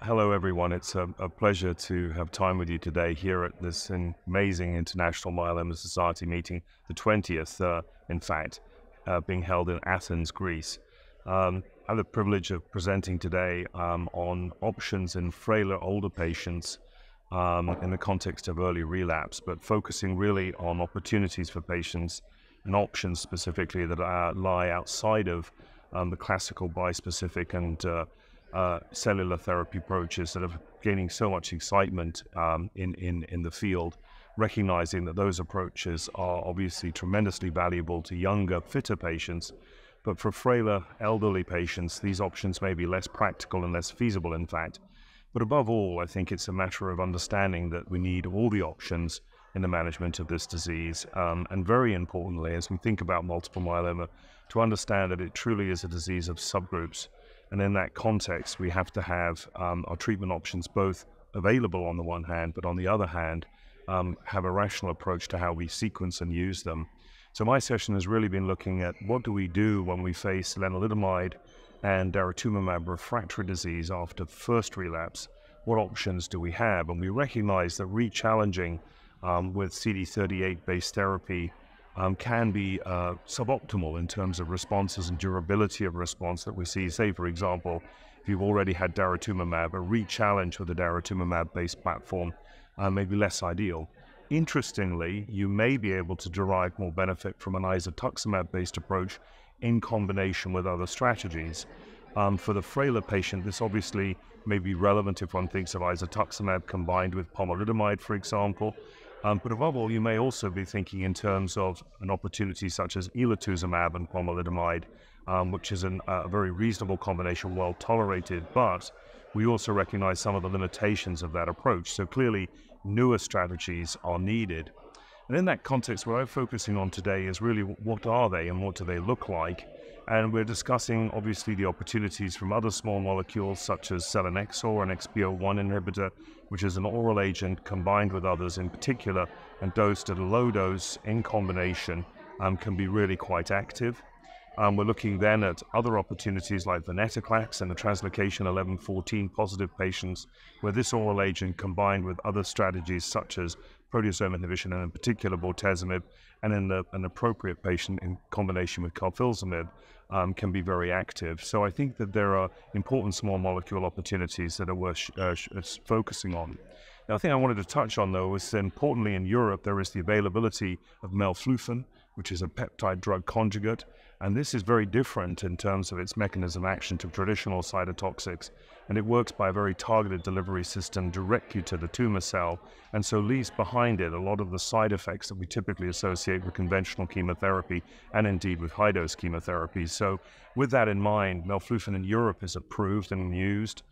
Hello, everyone. It's a pleasure to have time with you today here at this amazing International Myeloma Society meeting, the 20th, in fact, being held in Athens, Greece. I have the privilege of presenting today on options in frailer older patients in the context of early relapse, but focusing really on opportunities for patients and options specifically that lie outside of the classical bispecific and cellular therapy approaches that are gaining so much excitement in the field, recognizing that those approaches are obviously tremendously valuable to younger, fitter patients. But for frailer, elderly patients, these options may be less practical and less feasible, in fact. But above all, I think it's a matter of understanding that we need all the options in the management of this disease. And very importantly, as we think about multiple myeloma, to understand that it truly is a disease of subgroups. And in that context, we have to have our treatment options both available on the one hand, but on the other hand, have a rational approach to how we sequence and use them. So my session has really been looking at what do we do when we face lenalidomide and daratumumab refractory disease after first relapse. What options do we have? And we recognize that re-challenging with CD38-based therapy can be suboptimal in terms of responses and durability of response that we see. Say, for example, if you've already had daratumumab, a re-challenge with a daratumumab-based platform may be less ideal. Interestingly, you may be able to derive more benefit from an isatuximab-based approach in combination with other strategies. For the frailer patient, this obviously may be relevant if one thinks of isatuximab combined with pomalidomide, for example. But above all, you may also be thinking in terms of an opportunity such as elotuzumab and pomalidomide, which is a very reasonable combination, well tolerated, but we also recognize some of the limitations of that approach. So clearly, newer strategies are needed. And in that context, what I'm focusing on today is really what are they and what do they look like? And we're discussing, obviously, the opportunities from other small molecules such as selinexor, an XPO1 inhibitor, which is an oral agent combined with others in particular and dosed at a low dose in combination can be really quite active. We're looking then at other opportunities like venetoclax and the translocation 11;14 positive patients, where this oral agent combined with other strategies such as proteasome inhibition and in particular bortezomib, and in an appropriate patient in combination with carfilzomib can be very active. So I think that there are important small molecule opportunities that are worth focusing on. Now, the thing I wanted to touch on, though, is importantly in Europe, there is the availability of melflufen, which is a peptide drug conjugate. And this is very different in terms of its mechanism of action to traditional cytotoxics. And it works by a very targeted delivery system directly to the tumor cell, and so leaves behind it a lot of the side effects that we typically associate with conventional chemotherapy and indeed with high-dose chemotherapy. So with that in mind, melflufen in Europe is approved and used,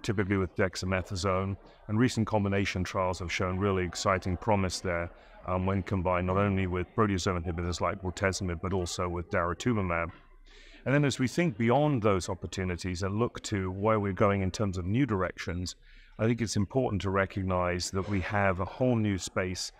typically with dexamethasone, and recent combination trials have shown really exciting promise there when combined not only with proteasome inhibitors like bortezomib, but also with daratumumab. And then as we think beyond those opportunities and look to where we're going in terms of new directions, I think it's important to recognize that we have a whole new space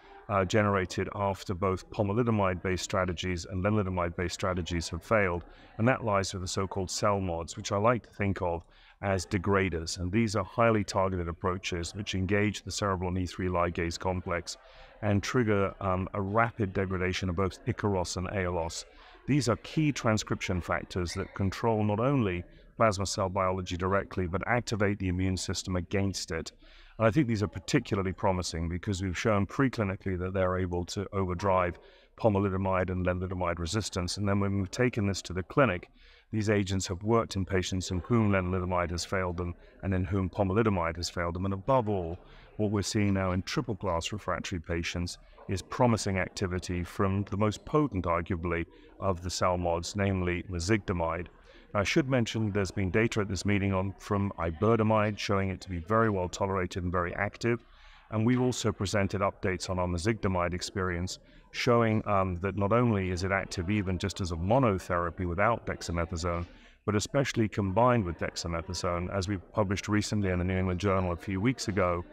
generated after both pomalidomide-based strategies and lenalidomide-based strategies have failed, and that lies with the so-called CELMoDs, which I like to think of as degraders. And these are highly targeted approaches which engage the cerebral E3 ligase complex and trigger a rapid degradation of both Ikaros and ALOS. These are key transcription factors that control not only plasma cell biology directly, but activate the immune system against it. And I think these are particularly promising because we've shown preclinically that they're able to overdrive pomalidomide and lenalidomide resistance. And then when we've taken this to the clinic, these agents have worked in patients in whom lenalidomide has failed them and in whom pomalidomide has failed them. And above all, what we're seeing now in triple-class refractory patients is promising activity from the most potent, arguably, of the CELMoDs, namely mezigdomide. I should mention there's been data at this meeting from iberdomide showing it to be very well tolerated and very active. And we've also presented updates on our mezigdomide experience, showing that not only is it active even just as a monotherapy without dexamethasone, but especially combined with dexamethasone, as we published recently in the New England Journal a few weeks ago.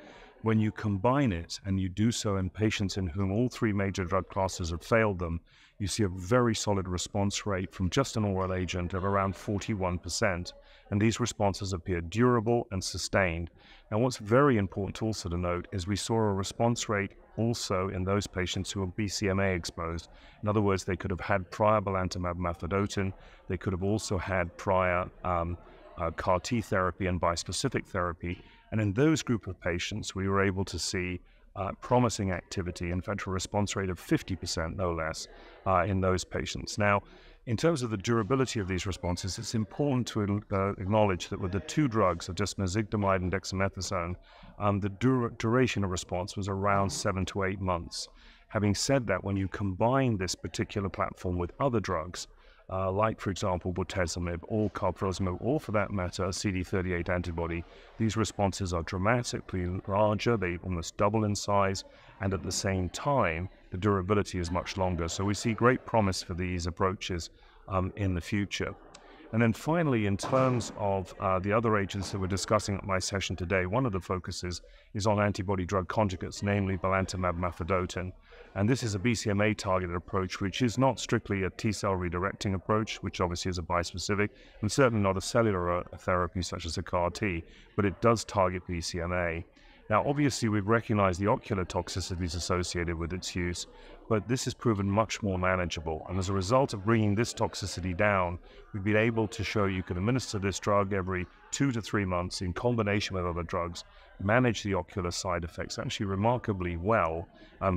When you combine it, and you do so in patients in whom all three major drug classes have failed them, you see a very solid response rate from just an oral agent of around 41%. And these responses appear durable and sustained. Now, what's very important also to note is we saw a response rate also in those patients who are BCMA exposed. In other words, they could have had prior belantamab mafodotin. They could have also had prior CAR T therapy and bispecific therapy. And in those group of patients, we were able to see promising activity, in fact, a response rate of 50%, no less, in those patients. Now, in terms of the durability of these responses, it's important to acknowledge that with the two drugs of just mezigdomide and dexamethasone, the duration of response was around 7 to 8 months. Having said that, when you combine this particular platform with other drugs, like, for example, bortezomib or carfilzomib, or for that matter, a CD38 antibody, these responses are dramatically larger. They almost double in size, and at the same time, the durability is much longer. So we see great promise for these approaches in the future. And then finally, in terms of the other agents that we're discussing at my session today, one of the focuses is on antibody-drug conjugates, namely belantamab mafodotin. And this is a BCMA-targeted approach, which is not strictly a T-cell redirecting approach, which obviously is a bispecific, and certainly not a cellular therapy such as a CAR T, but it does target BCMA. Now, obviously, we've recognized the ocular toxicities associated with its use, but this has proven much more manageable. And as a result of bringing this toxicity down, we've been able to show you can administer this drug every 2 to 3 months in combination with other drugs, manage the ocular side effects actually remarkably well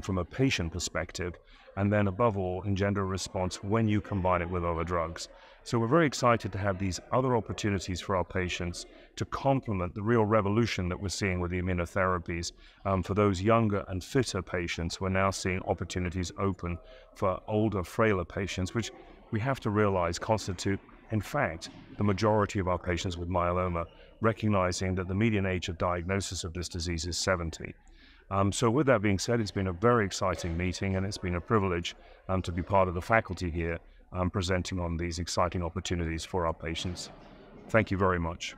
from a patient perspective, and then above all, engender a response when you combine it with other drugs. So we're very excited to have these other opportunities for our patients to complement the real revolution that we're seeing with the immunotherapies. For those younger and fitter patients, we're now seeing opportunities open for older, frailer patients, which we have to realize constitute, in fact, the majority of our patients with myeloma, recognizing that the median age of diagnosis of this disease is 70. So with that being said, it's been a very exciting meeting, and it's been a privilege to be part of the faculty here presenting on these exciting opportunities for our patients. Thank you very much.